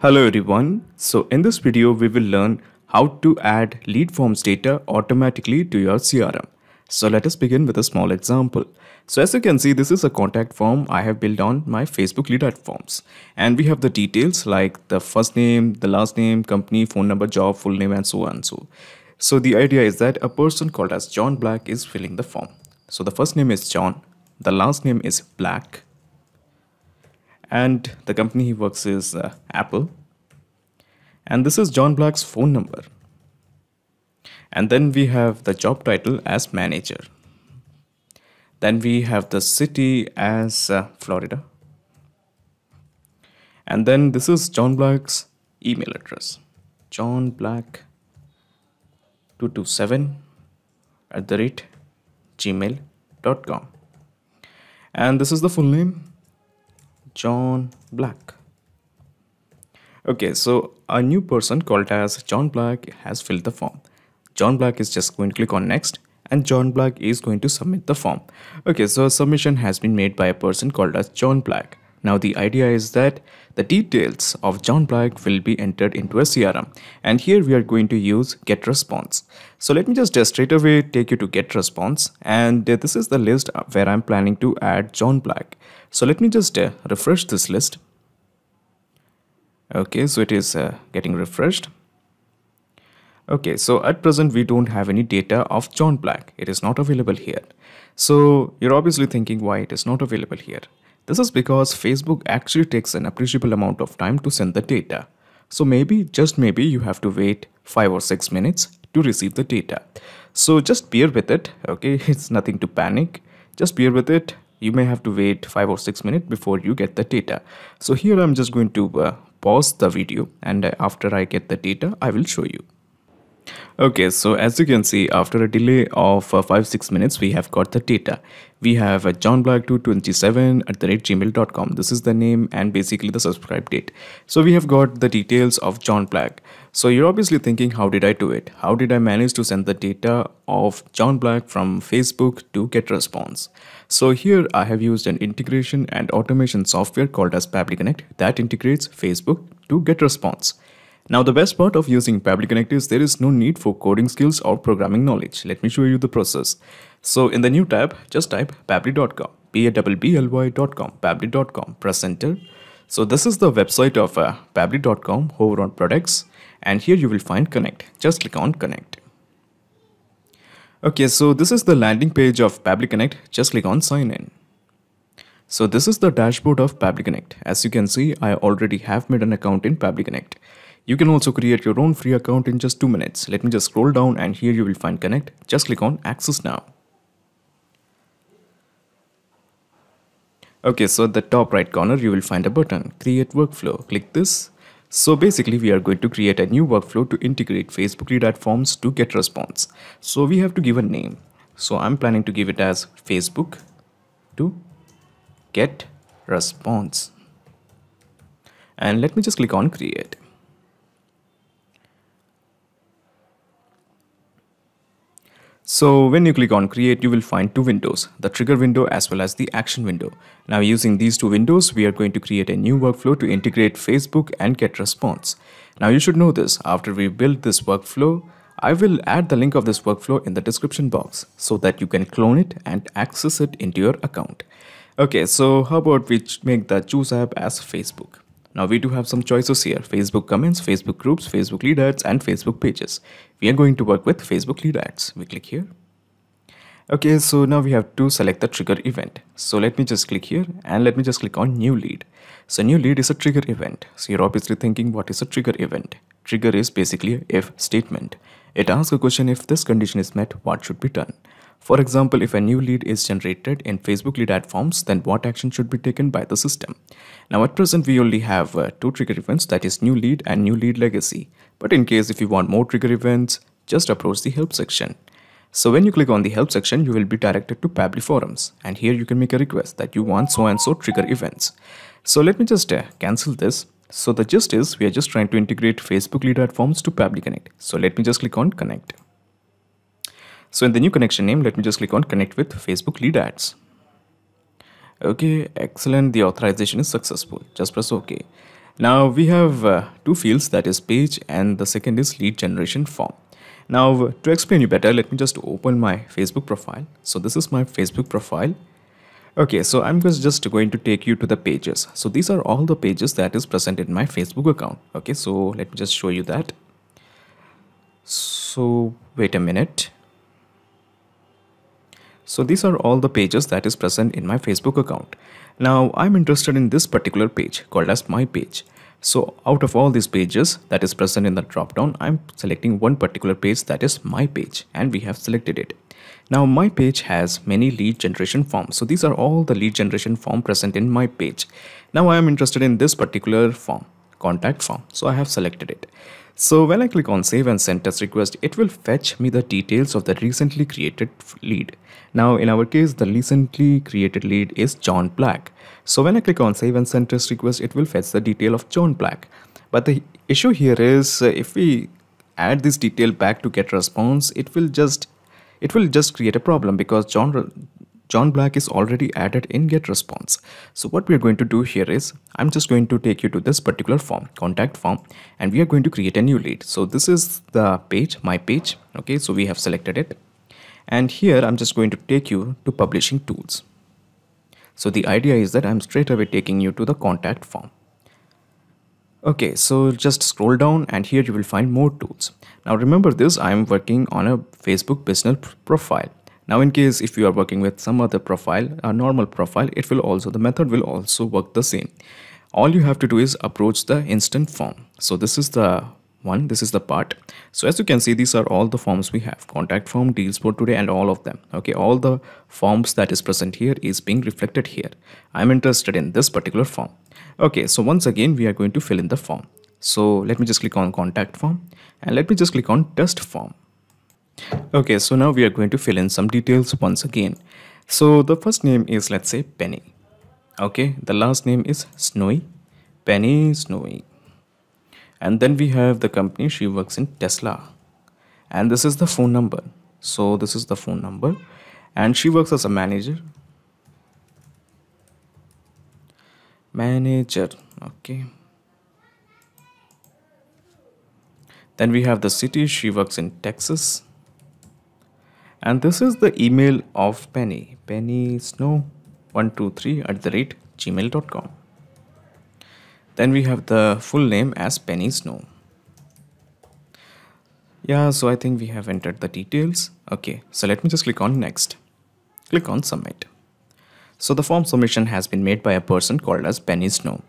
Hello everyone. So in this video we will learn how to add lead forms data automatically to your CRM. So let us begin with a small example. So as you can see, this is a contact form I have built on my Facebook lead ad forms, and we have the details like the first name, the last name, company, phone number, job, full name, and so on. So the idea is that a person called as John Black is filling the form. So the first name is John, the last name is Black, and the company he works is Apple. And this is John Black's phone number. And then we have the job title as manager. Then we have the city as Florida. And then this is John Black's email address. John Black 227@gmail.com. And this is the full name, John Black. Okay, so a new person called as John Black has filled the form. John Black is just going to click on next, and John Black is going to submit the form. Okay, so a submission has been made by a person called as John Black. Now the idea is that the details of John Black will be entered into a CRM, and here we are going to use get response. So let me just straight away take you to get response, and this is the list where I'm planning to add John Black. So let me just refresh this list. Okay, so it is getting refreshed. Okay, so at present we don't have any data of John Black. It is not available here. So you're obviously thinking why it is not available here. This is because Facebook actually takes an appreciable amount of time to send the data. So maybe, just maybe, you have to wait 5 or 6 minutes to receive the data. So just bear with it, okay? It's nothing to panic. Just bear with it. You may have to wait 5 or 6 minutes before you get the data. So here I'm just going to pause the video, and after I get the data, I will show you. Okay, so as you can see, after a delay of 5-6 minutes, we have got the data. We have johnblack227@gmail.com. This is the name and basically the subscribe date. So we have got the details of John Black. So you're obviously thinking, how did I do it? How did I manage to send the data of John Black from Facebook to GetResponse? So here I have used an integration and automation software called as Pabbly Connect that integrates Facebook to GetResponse. Now the best part of using Pabbly Connect is there is no need for coding skills or programming knowledge. Let me show you the process. So in the new tab, just type pabbly.com, pabbly.com, pabbly.com, press enter. So this is the website of pabbly.com, hover on products, and here you will find connect. Just click on connect. Okay, so this is the landing page of Pabbly Connect. Just click on sign in. So this is the dashboard of Pabbly Connect. As you can see, I already have made an account in Pabbly Connect. You can also create your own free account in just 2 minutes. Let me just scroll down, and here you will find connect. Just click on access now. Okay, so at the top right corner you will find a button, create workflow. Click this. So basically we are going to create a new workflow to integrate Facebook lead ad forms to GetResponse. So we have to give a name. So I'm planning to give it as Facebook to GetResponse. And let me just click on create. So when you click on create, you will find 2 windows, the trigger window as well as the action window. Now using these 2 windows, we are going to create a new workflow to integrate Facebook and GetResponse. Now you should know this, after we build this workflow, I will add the link of this workflow in the description box so that you can clone it and access it into your account. Okay, so how about we make the choose app as Facebook. Now we do have some choices here: Facebook comments, Facebook groups, Facebook lead ads, and Facebook pages. We are going to work with Facebook lead ads. We click here. Okay, so now we have to select the trigger event. So let me just click here, and let me just click on new lead. So new lead is a trigger event. So you're obviously thinking, what is a trigger event? Trigger is basically an if statement. It asks a question: if this condition is met, what should be done? For example, if a new lead is generated in Facebook lead ad forms, then what action should be taken by the system? Now at present we only have 2 trigger events, that is new lead and new lead legacy. But in case if you want more trigger events, just approach the help section. So when you click on the help section, you will be directed to Pabbly forums, and here you can make a request that you want so and so trigger events. So let me just cancel this. So the gist is we are just trying to integrate Facebook lead ad forms to Pabbly Connect. So let me just click on connect. So in the new connection name, let me just click on connect with Facebook lead ads. Okay, excellent. The authorization is successful. Just press OK. Now we have two fields, that is page and the second is lead generation form. Now to explain you better, let me just open my Facebook profile. So this is my Facebook profile. Okay, so I'm just going to take you to the pages. So these are all the pages that is present in my Facebook account. Okay, so let me just show you that. So wait a minute. So these are all the pages that is present in my Facebook account. Now I'm interested in this particular page called as my page. So out of all these pages that is present in the drop down, I'm selecting one particular page, that is my page, and we have selected it. Now my page has many lead generation forms. So these are all the lead generation form present in my page. Now I am interested in this particular form, contact form. So I have selected it. So when I click on save and send test request, it will fetch me the details of the recently created lead. Now in our case, the recently created lead is John Black. So when I click on save and send test request, it will fetch the detail of John Black. But the issue here is if we add this detail back to get response, it will just create a problem because John Black is already added in get response. So what we are going to do here is I'm just going to take you to this particular form, contact form, and we are going to create a new lead. So this is the page, my page. Okay, so we have selected it. And here I'm just going to take you to publishing tools. So the idea is that I'm straight away taking you to the contact form. Okay, so just scroll down and here you will find more tools. Now remember this, I'm working on a Facebook business profile. Now in case if you are working with some other profile, a normal profile, the method will also work the same. All you have to do is approach the instant form. So this is the one, this is the part. So as you can see, these are all the forms we have: contact form, deals for today, and all of them. Okay, all the forms that is present here is being reflected here. I'm interested in this particular form. Okay, so once again we are going to fill in the form. So let me just click on contact form and let me just click on test form. Okay, so now we are going to fill in some details once again. So the first name is, let's say, Penny. Okay, the last name is Snowy, Penny Snowy. And then we have the company, she works in Tesla. And this is the phone number. So this is the phone number. And she works as a manager. Okay. Then we have the city, she works in Texas. And this is the email of Penny, pennysnow123@gmail.com. Then we have the full name as Penny Snow. Yeah, so I think we have entered the details. Okay, so let me just click on next. Click on submit. So the form submission has been made by a person called as Penny Snow.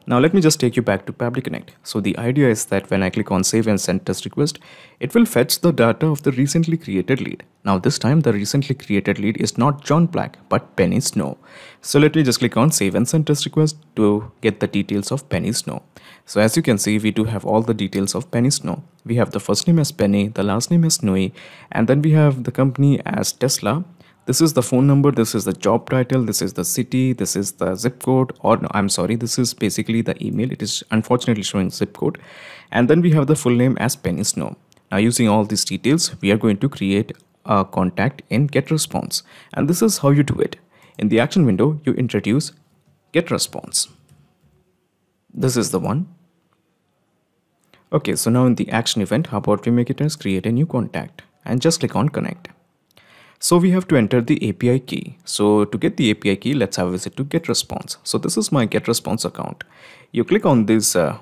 Now let me just take you back to Pabbly Connect. So the idea is that when I click on save and send test request, it will fetch the data of the recently created lead. Now this time the recently created lead is not John Black but Penny Snow. So let me just click on save and send test request to get the details of Penny Snow. So as you can see, we do have all the details of Penny Snow. We have the first name as Penny, the last name as Snowy, and then we have the company as Tesla. This is the phone number, this is the job title, this is the city, this is the zip code, or no, I'm sorry, this is basically the email. It is unfortunately showing zip code. And then we have the full name as Penny Snow. Now using all these details, we are going to create a contact in GetResponse. And this is how you do it. In the action window, you introduce GetResponse. This is the one. Okay, so now in the action event, how about we make it as create a new contact and just click on connect. So we have to enter the API key. So to get the API key, let's have a visit to GetResponse. So this is my GetResponse account. You click on this 9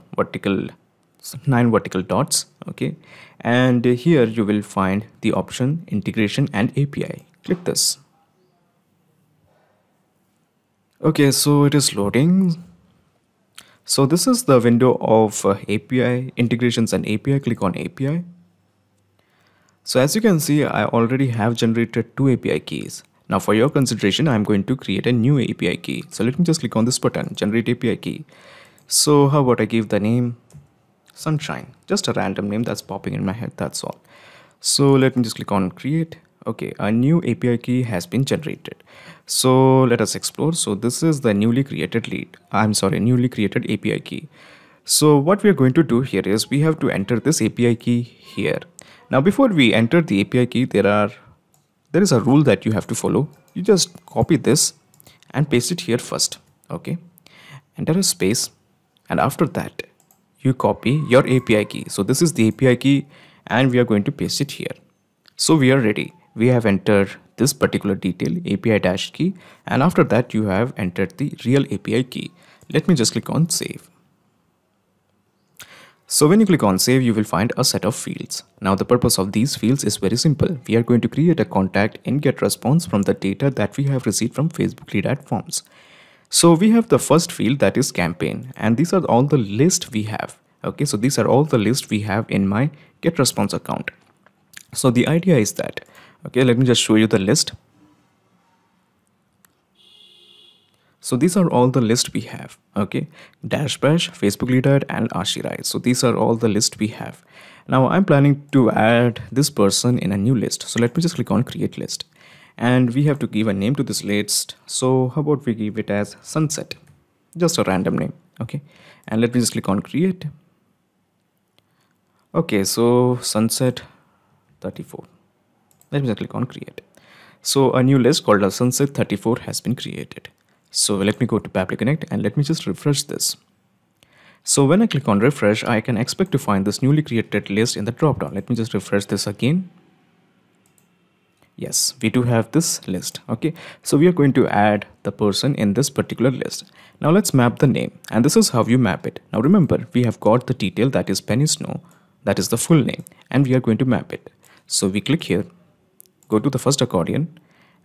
vertical dots, okay, and here you will find the option integration and API. Click this. Okay, so it is loading. So this is the window of API integrations and API. Click on API. So as you can see, I already have generated 2 API keys. Now for your consideration, I'm going to create a new API key. So let me just click on this button, generate API key. So how about I give the name Sunshine, just a random name that's popping in my head, that's all. So let me just click on create. Okay, a new API key has been generated. So let us explore. So this is the newly created newly created API key. So what we are going to do here is we have to enter this API key here. Now before we enter the API key, there is a rule that you have to follow. You just copy this and paste it here first. Okay, enter a space, and after that you copy your API key. So this is the API key and we are going to paste it here. So we are ready. We have entered this particular detail API dash key, and after that you have entered the real API key. Let me just click on save. So when you click on save, you will find a set of fields. Now the purpose of these fields is very simple. We are going to create a contact in GetResponse from the data that we have received from Facebook lead ad forms. So we have the first field, that is campaign, and these are all the list we have. Okay, so these are all the list we have in my GetResponse account. So the idea is that, okay, let me just show you the list. So these are all the list we have. Okay, Dashbash, Facebook lead ad, and Ashirai. So these are all the list we have. Now I'm planning to add this person in a new list. So let me just click on create list, and we have to give a name to this list. So how about we give it as Sunset, just a random name. Okay, and let me just click on create. Okay, so Sunset 34. Let me just click on create. So a new list called Sunset 34 has been created. So let me go to Pabbly Connect and let me just refresh this. So when I click on refresh, I can expect to find this newly created list in the dropdown. Let me just refresh this again. Yes, we do have this list. Okay, so we are going to add the person in this particular list. Now let's map the name, and this is how you map it. Now remember, we have got the detail, that is Penny Snow, that is the full name, and we are going to map it. So we click here, go to the first accordion,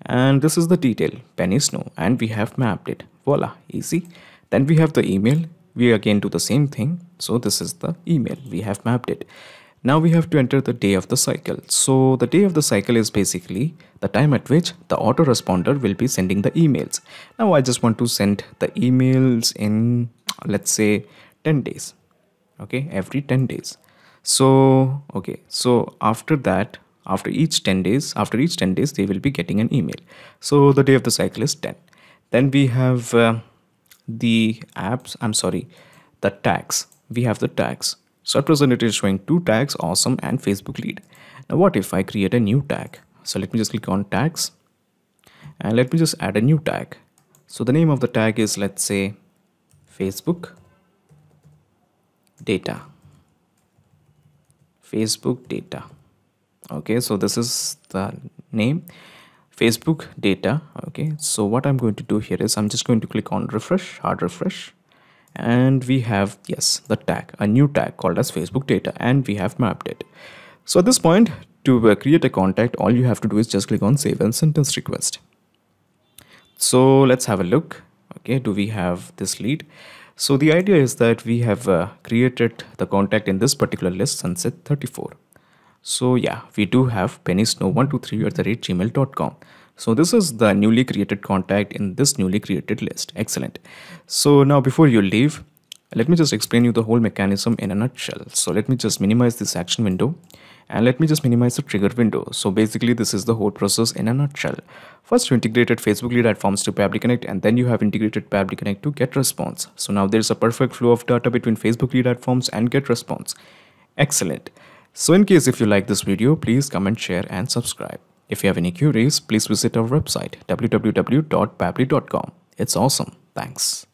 and this is the detail Penny Snow, and we have mapped it. Voila, easy. Then we have the email. We again do the same thing. So this is the email, we have mapped it. Now we have to enter the day of the cycle. So the day of the cycle is basically the time at which the autoresponder will be sending the emails. Now I just want to send the emails in, let's say, 10 days. Okay, every 10 days. So okay, so after that, after each 10 days they will be getting an email. So the day of the cycle is 10. Then we have the tags. We have the tags. So at present it is showing 2 tags, awesome and Facebook lead. Now what if I create a new tag? So let me just click on tags and let me just add a new tag. So the name of the tag is, let's say, Facebook data. Facebook data. Okay, so this is the name, Facebook data. Okay, so what I'm going to do here is I'm just going to click on refresh, hard refresh, and we have, yes, the tag, a new tag called as Facebook data, and we have mapped it. So at this point, to create a contact, all you have to do is just click on save and sentence request. So let's have a look. Okay, do we have this lead? So the idea is that we have created the contact in this particular list, Sunset 34. So yeah, we do have pennysnow123@gmail.com. So this is the newly created contact in this newly created list. Excellent. So now before you leave, let me just explain you the whole mechanism in a nutshell. So let me just minimize this action window and let me just minimize the trigger window. So basically this is the whole process in a nutshell. First you integrated Facebook lead ad forms to Pabbly Connect, and then you have integrated Pabbly Connect to GetResponse. So now there's a perfect flow of data between Facebook lead ad forms and GetResponse. Excellent. So in case if you like this video, please comment, share and subscribe. If you have any queries, please visit our website www.pabbly.com. It's awesome. Thanks.